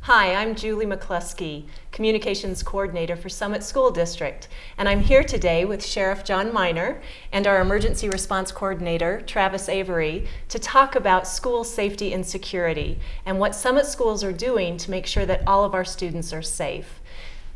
Hi, I'm Julie McCluskey, Communications Coordinator for Summit School District, and I'm here today with Sheriff John Miner and our Emergency Response Coordinator, Travis Avery, to talk about school safety and security and what Summit schools are doing to make sure that all of our students are safe.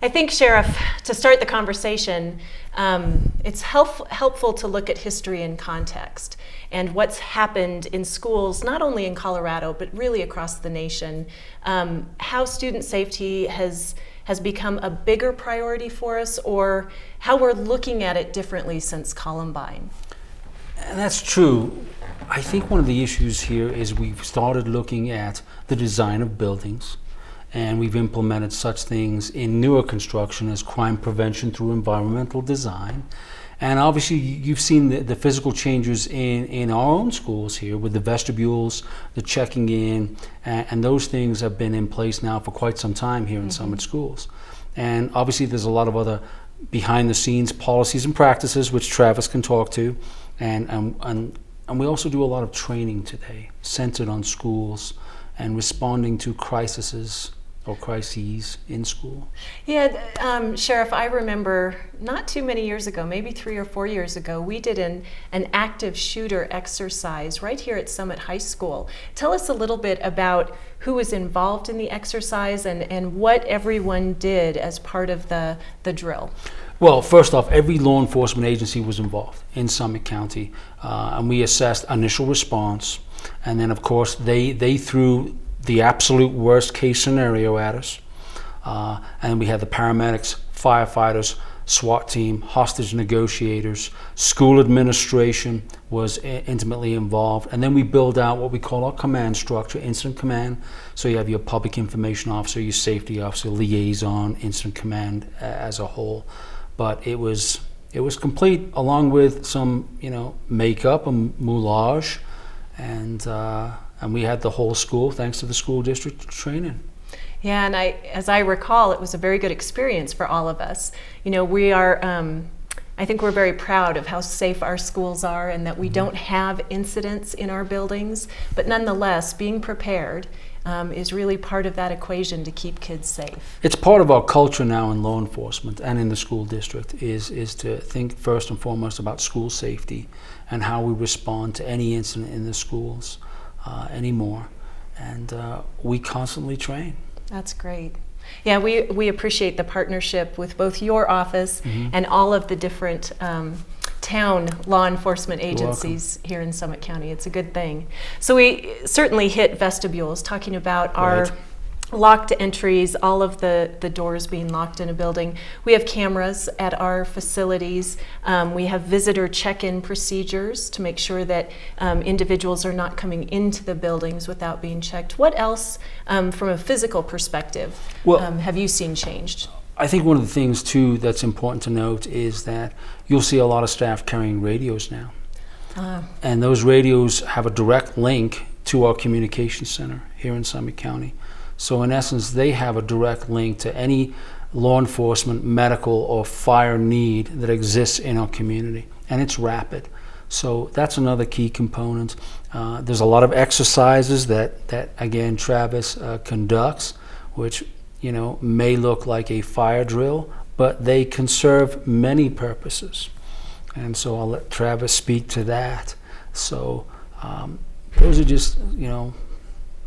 I think, Sheriff, to start the conversation, it's helpful to look at history and context and what's happened in schools, not only in Colorado, but really across the nation. How student safety has become a bigger priority for us, or how we're looking at it differently since Columbine. And that's true. I think one of the issues here is we've started looking at the design of buildings, and we've implemented such things in newer construction as crime prevention through environmental design. And obviously you've seen the physical changes in our own schools here with the vestibules, the checking in, and those things have been in place now for quite some time here in Summit schools. And obviously there's a lot of other behind the scenes policies and practices which Travis can talk to. And we also do a lot of training today centered on schools and responding to crises in school. Yeah, Sheriff, I remember not too many years ago, maybe 3 or 4 years ago, we did an active shooter exercise right here at Summit High School. Tell us a little bit about who was involved in the exercise and what everyone did as part of the drill. Well, first off, every law enforcement agency was involved in Summit County, and we assessed initial response, and then of course they threw the absolute worst case scenario at us. And we had the paramedics, firefighters, SWAT team, hostage negotiators, school administration was intimately involved. And then we build out what we call our command structure, incident command. So you have your public information officer, your safety officer, liaison, incident command as a whole. But it was complete, along with some, makeup and moulage, and we had the whole school, thanks to the school district training. Yeah, and as I recall, it was a very good experience for all of us. We are, I think we're very proud of how safe our schools are and that we don't have incidents in our buildings, but nonetheless, being prepared is really part of that equation to keep kids safe. It's part of our culture now in law enforcement and in the school district is to think first and foremost about school safety and how we respond to any incident in the schools. Anymore, and we constantly train. That's great. Yeah, we appreciate the partnership with both your office and all of the different town law enforcement agencies here in Summit County. It's a good thing. So we certainly hit vestibules, talking about our locked entries, all of the doors being locked in a building. We have cameras at our facilities. We have visitor check-in procedures to make sure that individuals are not coming into the buildings without being checked. What else, from a physical perspective, have you seen changed? I think one of the things, too, that's important to note is that you'll see a lot of staff carrying radios now. And those radios have a direct link to our communications center here in Summit County. So in essence, they have a direct link to any law enforcement, medical, or fire need that exists in our community, and it's rapid. So that's another key component. There's a lot of exercises that again, Travis conducts, which may look like a fire drill, but they can serve many purposes. And so I'll let Travis speak to that. So those are just,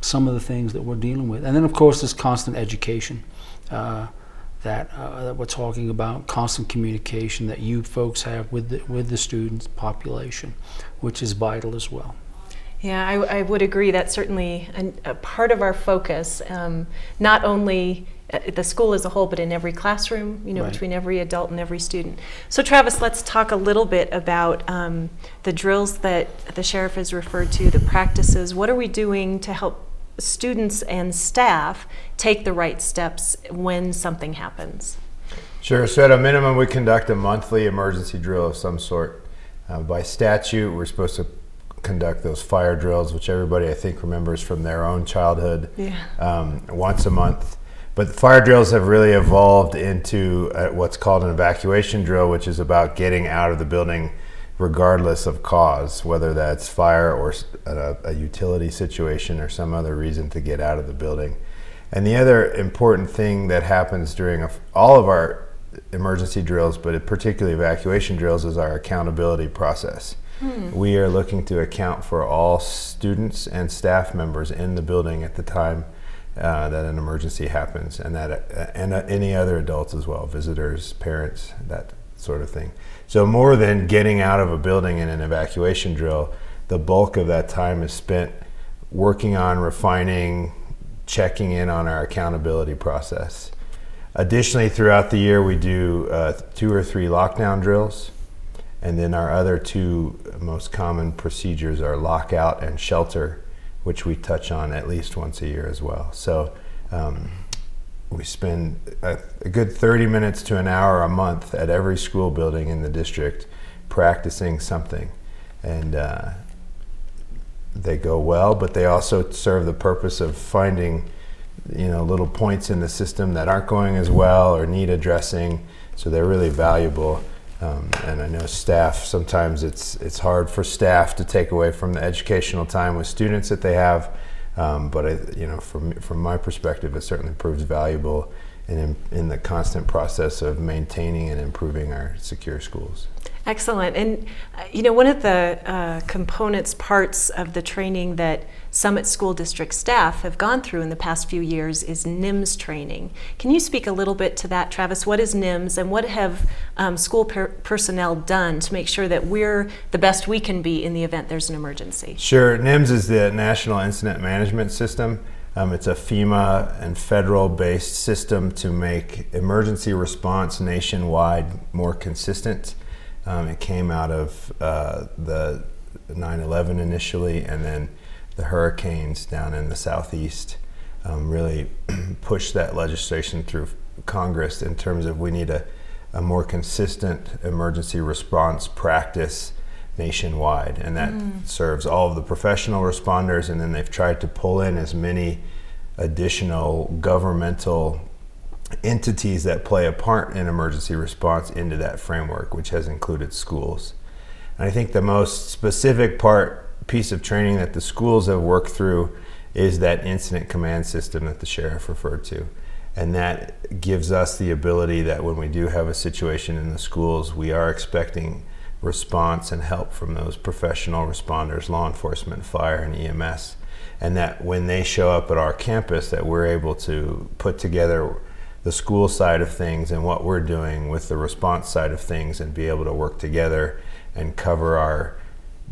some of the things that we're dealing with. And then of course there's constant education that we're talking about, constant communication that you folks have with the student population, which is vital as well. Yeah, I would agree. That's certainly a part of our focus, not only at the school as a whole, but in every classroom, between every adult and every student. So Travis, let's talk a little bit about the drills that the sheriff has referred to, the practices. What are we doing to help students and staff take the right steps when something happens? Sure. So at a minimum, we conduct a monthly emergency drill of some sort. By statute, we're supposed to conduct those fire drills, which everybody I think remembers from their own childhood, once a month. But the fire drills have really evolved into what's called an evacuation drill, which is about getting out of the building regardless of cause, whether that's fire or a utility situation or some other reason to get out of the building. And the other important thing that happens during all of our emergency drills, but particularly evacuation drills, is our accountability process. We are looking to account for all students and staff members in the building at the time that an emergency happens, and any other adults as well, visitors, parents, that sort of thing. So more than getting out of a building in an evacuation drill, the bulk of that time is spent working on refining, checking in on our accountability process. Additionally, throughout the year, we do 2 or 3 lockdown drills, and then our other 2 most common procedures are lockout and shelter, which we touch on at least once a year as well. So we spend a good 30 minutes to an hour a month at every school building in the district practicing something. And they go well, but they also serve the purpose of finding, little points in the system that aren't going as well or need addressing. So they're really valuable. And I know staff, sometimes it's hard for staff to take away from the educational time with students that they have. But from my perspective, it certainly proves valuable in the constant process of maintaining and improving our secure schools. Excellent. And one of the parts of the training that Summit School District staff have gone through in the past few years is NIMS training. Can you speak a little bit to that, Travis? What is NIMS, and what have school personnel done to make sure that we're the best we can be in the event there's an emergency? Sure. NIMS is the National Incident Management System. It's a FEMA and federal-based system to make emergency response nationwide more consistent. It came out of the 9/11 initially, and then the hurricanes down in the southeast really pushed that legislation through Congress in terms of we need a more consistent emergency response practice nationwide, and that serves all of the professional responders, and then they've tried to pull in as many additional governmental entities that play a part in emergency response into that framework, which has included schools. And I think the most specific piece of training that the schools have worked through is that incident command system that the sheriff referred to. And that gives us the ability that when we do have a situation in the schools, we are expecting response and help from those professional responders, law enforcement, fire, and EMS. And that when they show up at our campus, that we're able to put together the school side of things and what we're doing with the response side of things and be able to work together and cover our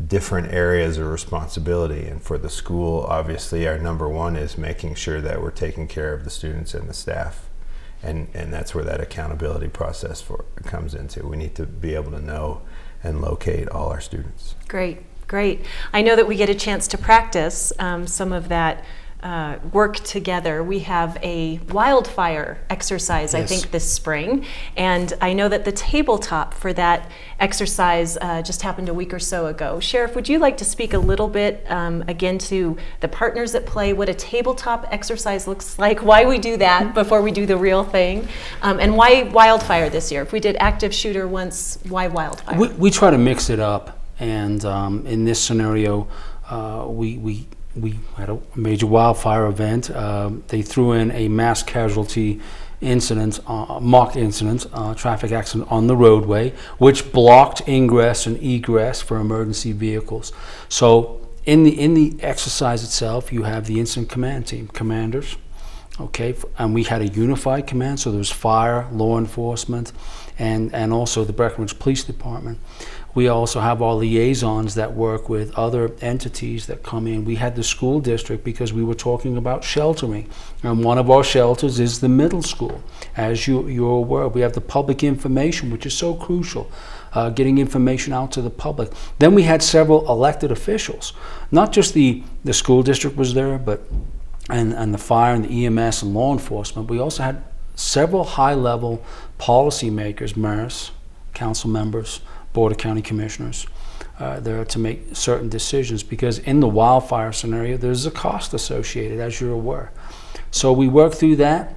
different areas of responsibility. And for the school, obviously our number one is making sure that we're taking care of the students and the staff. And that's where that accountability process comes into. We need to be able to know and locate all our students. Great. I know that we get a chance to practice some of that work together. We have a wildfire exercise, I think, this spring, and I know that the tabletop for that exercise just happened a week or so ago. Sheriff, would you like to speak a little bit again to the partners at play, what a tabletop exercise looks like, why we do that before we do the real thing, and why wildfire this year? If we did active shooter once, why wildfire? We try to mix it up, and in this scenario, we had a major wildfire event. They threw in a mass casualty incident, mock incident, traffic accident on the roadway, which blocked ingress and egress for emergency vehicles. So in the exercise itself, you have the incident command team, commanders, okay, and we had a unified command, so there was fire, law enforcement, and also the Breckenridge Police Department. We also have our liaisons that work with other entities that come in. We had the school district because we were talking about sheltering. And one of our shelters is the middle school. As you're aware, we have the public information, which is so crucial, getting information out to the public. Then we had several elected officials. Not just the school district was there, but and the fire and the EMS and law enforcement. We also had several high-level policymakers, mayors, council members, Board of County Commissioners there to make certain decisions, because in the wildfire scenario there's a cost associated, as you're aware. So we work through that,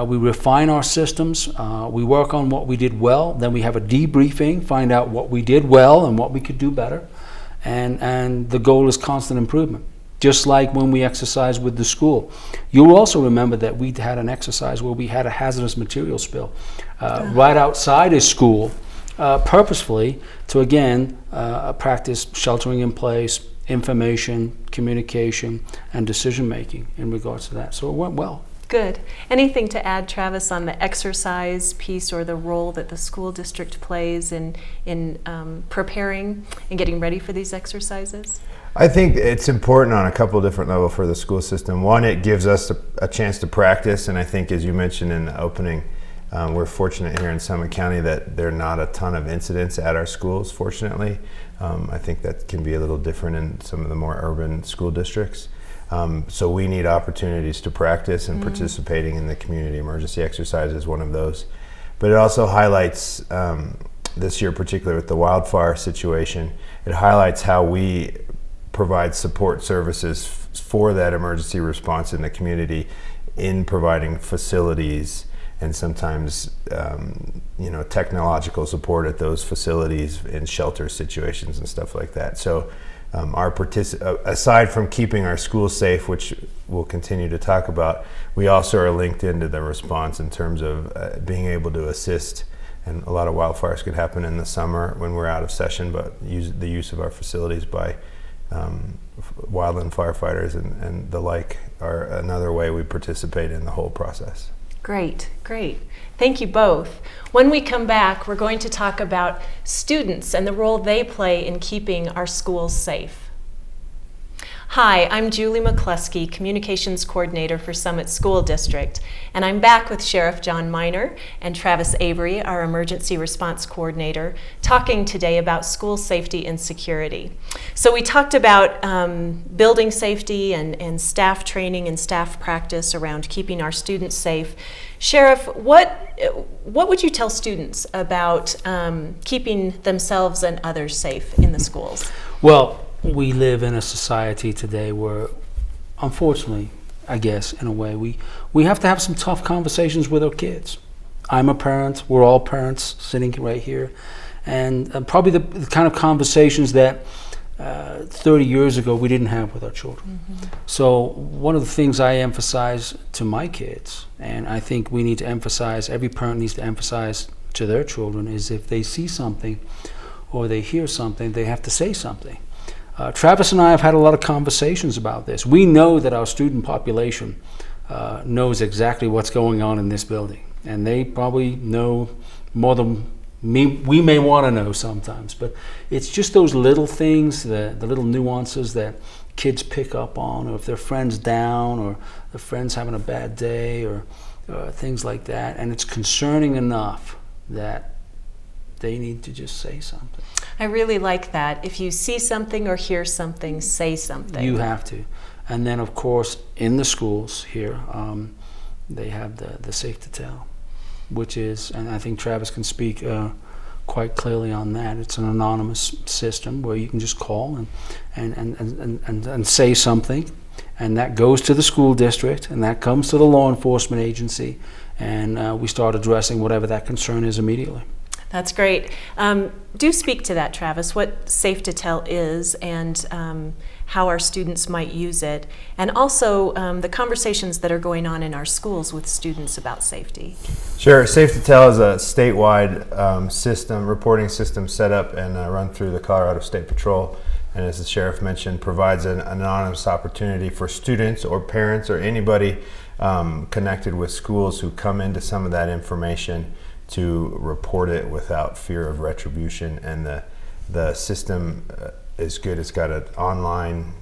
we refine our systems, we work on what we did well, then we have a debriefing, find out what we did well and what we could do better, and the goal is constant improvement. just like when we exercise with the school. You'll also remember that we had an exercise where we had a hazardous material spill right outside of school, purposefully to, again, practice sheltering in place, information, communication, and decision making in regards to that. So it went well. Good. Anything to add, Travis, on the exercise piece or the role that the school district plays in preparing and getting ready for these exercises? I think it's important on a couple different levels for the school system. One, it gives us a chance to practice, and I think, as you mentioned in the opening, we're fortunate here in Summit County that there are not a ton of incidents at our schools, fortunately. I think that can be a little different in some of the more urban school districts. So we need opportunities to practice, and participating in the community emergency exercise is one of those. But it also highlights, this year particularly with the wildfire situation, it highlights how we provide support services for that emergency response in the community, in providing facilities and sometimes technological support at those facilities in shelter situations and stuff like that. So aside from keeping our schools safe, which we'll continue to talk about, we also are linked into the response in terms of being able to assist. And a lot of wildfires could happen in the summer when we're out of session, but the use of our facilities by wildland firefighters and the like are another way we participate in the whole process. Great, great. Thank you both. When we come back, we're going to talk about students and the role they play in keeping our schools safe. Hi, I'm Julie McCluskey, Communications Coordinator for Summit School District, and I'm back with Sheriff John Miner and Travis Avery, our Emergency Response Coordinator, talking today about school safety and security. So we talked about building safety and staff training and staff practice around keeping our students safe. Sheriff, what would you tell students about keeping themselves and others safe in the schools? Well, we live in a society today where, unfortunately, I guess, in a way, we have to have some tough conversations with our kids. I'm a parent, we're all parents sitting right here, and probably the kind of conversations that 30 years ago we didn't have with our children. So one of the things I emphasize to my kids, and I think we need to emphasize, every parent needs to emphasize to their children, is if they see something or they hear something, they have to say something. Travis and I have had a lot of conversations about this. We know that our student population knows exactly what's going on in this building, and they probably know more than we may want to know sometimes, but it's just those little things, the little nuances that kids pick up on, or if their friend's down, or the friend's having a bad day, or things like that, and it's concerning enough that they need to just say something. I really like that. If you see something or hear something, say something. You have to. And then, of course, in the schools here, they have the Safe to Tell, which is, and I think Travis can speak quite clearly on that. It's an anonymous system where you can just call and say something, and that goes to the school district, and that comes to the law enforcement agency, and we start addressing whatever that concern is immediately. That's great. Do speak to that, Travis, what Safe to Tell is, and how our students might use it, and also the conversations that are going on in our schools with students about safety. Sure. Safe to Tell is a statewide system, reporting system set up and run through the Colorado State Patrol, and as the sheriff mentioned, provides an anonymous opportunity for students or parents or anybody connected with schools who come into some of that information to report it without fear of retribution. And the system is good. It's got an online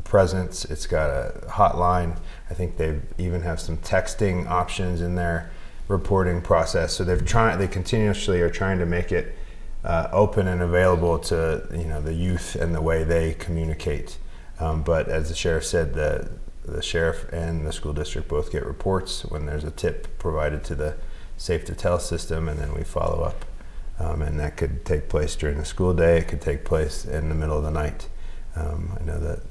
presence, it's got a hotline. I think they even have some texting options in their reporting process. So they continuously are trying to make it open and available to the youth and the way they communicate. But as the sheriff said, the sheriff and the school district both get reports when there's a tip provided to the Safe to Tell system, and then we follow up. And that could take place during the school day. It could take place in the middle of the night. I know that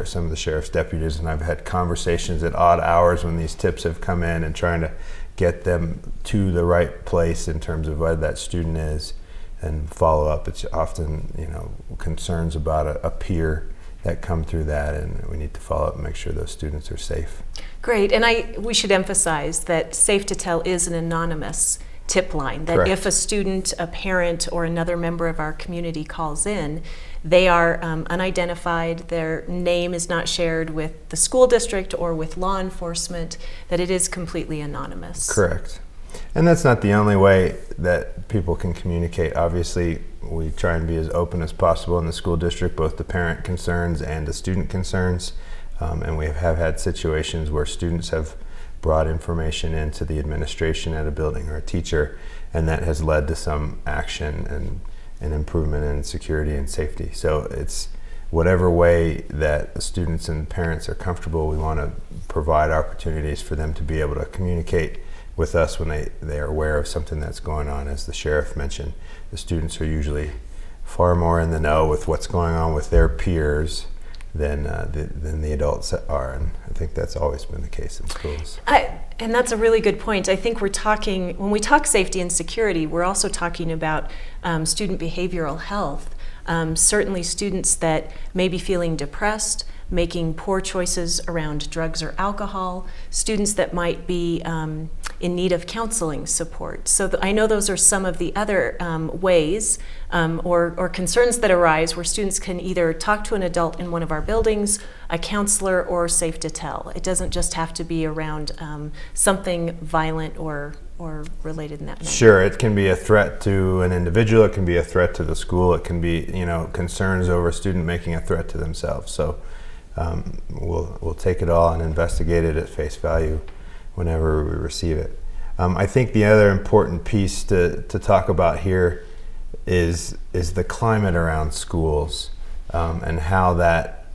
some of the sheriff's deputies and I've had conversations at odd hours when these tips have come in, and trying to get them to the right place in terms of where that student is and follow up. It's often concerns about a peer that come through that, and we need to follow up and make sure those students are safe. Great, and we should emphasize that Safe to Tell is an anonymous tip line, that Correct. if a student, a parent, or another member of our community calls in, they are unidentified, their name is not shared with the school district or with law enforcement, that it is completely anonymous. Correct. And that's not the only way that people can communicate. Obviously, we try and be as open as possible in the school district, both the parent concerns and the student concerns. And we have had situations where students have brought information into the administration at a building or a teacher, and that has led to some action and improvement in security and safety. So it's whatever way that the students and parents are comfortable, we want to provide opportunities for them to be able to communicate with us when they are aware of something that's going on. As the sheriff mentioned, the students are usually far more in the know with what's going on with their peers than the adults are, and I think that's always been the case in schools. And that's a really good point. I think when we talk safety and security, we're also talking about student behavioral health. Certainly students that may be feeling depressed, making poor choices around drugs or alcohol, students that might be in need of counseling support. So I know those are some of the other ways or concerns that arise where students can either talk to an adult in one of our buildings, a counselor, or Safe to Tell. It doesn't just have to be around something violent or related in that manner. Sure, it can be a threat to an individual, it can be a threat to the school, it can be, concerns over a student making a threat to themselves. So we'll take it all and investigate it at face value whenever we receive it. I think the other important piece to talk about here is the climate around schools, and how that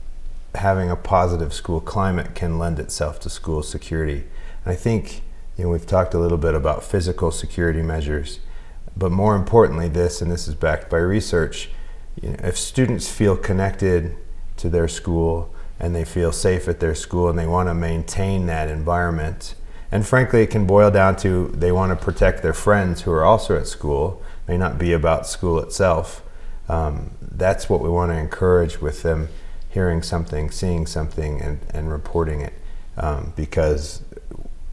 having a positive school climate can lend itself to school security. And I think we've talked a little bit about physical security measures, but more importantly and this is backed by research, if students feel connected to their school and they feel safe at their school and they want to maintain that environment, and frankly it can boil down to they want to protect their friends who are also at school, may not be about school itself. That's what we want to encourage with them hearing something, seeing something, and reporting it, because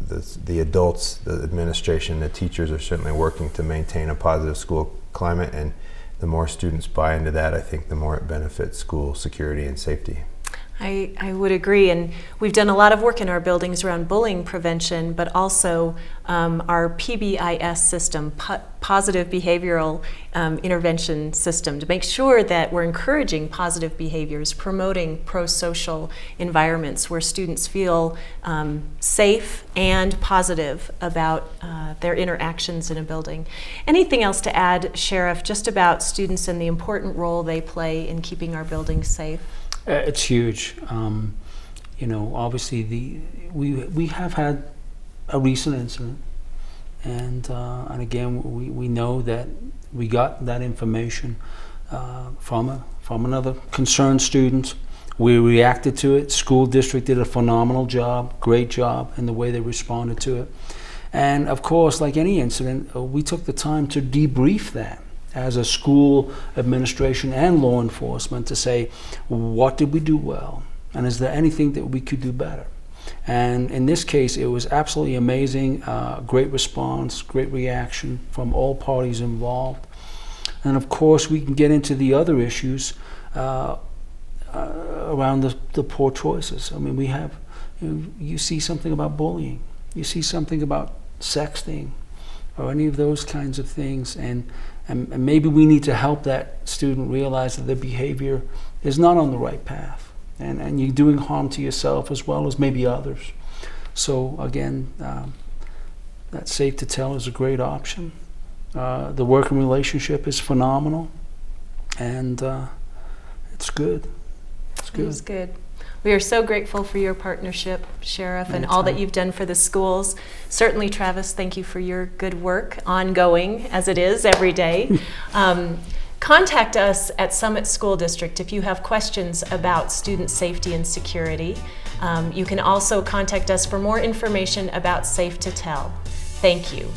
the adults, the administration, the teachers are certainly working to maintain a positive school climate, and the more students buy into that, I think the more it benefits school security and safety. I would agree, and we've done a lot of work in our buildings around bullying prevention, but also our PBIS system, Positive Behavioral Intervention System, to make sure that we're encouraging positive behaviors, promoting pro-social environments where students feel safe and positive about their interactions in a building. Anything else to add, Sheriff, just about students and the important role they play in keeping our buildings safe? It's huge. Obviously we have had a recent incident, and again we know that we got that information from another concerned student. We reacted to it. School district did a phenomenal job, great job in the way they responded to it. And of course, like any incident, we took the time to debrief that as a school administration and law enforcement to say, what did we do well? And is there anything that we could do better? And in this case, it was absolutely amazing, great response, great reaction from all parties involved. And of course, we can get into the other issues around the poor choices. I mean, we have, you see something about bullying, you see something about sexting, or any of those kinds of things, and maybe we need to help that student realize that their behavior is not on the right path, and you're doing harm to yourself as well as maybe others. So again, that Safe to Tell is a great option. The working relationship is phenomenal, and it's good. It's good. It was good. We are so grateful for your partnership, Sheriff, and all that you've done for the schools. Certainly, Travis, thank you for your good work, ongoing as it is every day. Contact us at Summit School District if you have questions about student safety and security. You can also contact us for more information about Safe to Tell. Thank you.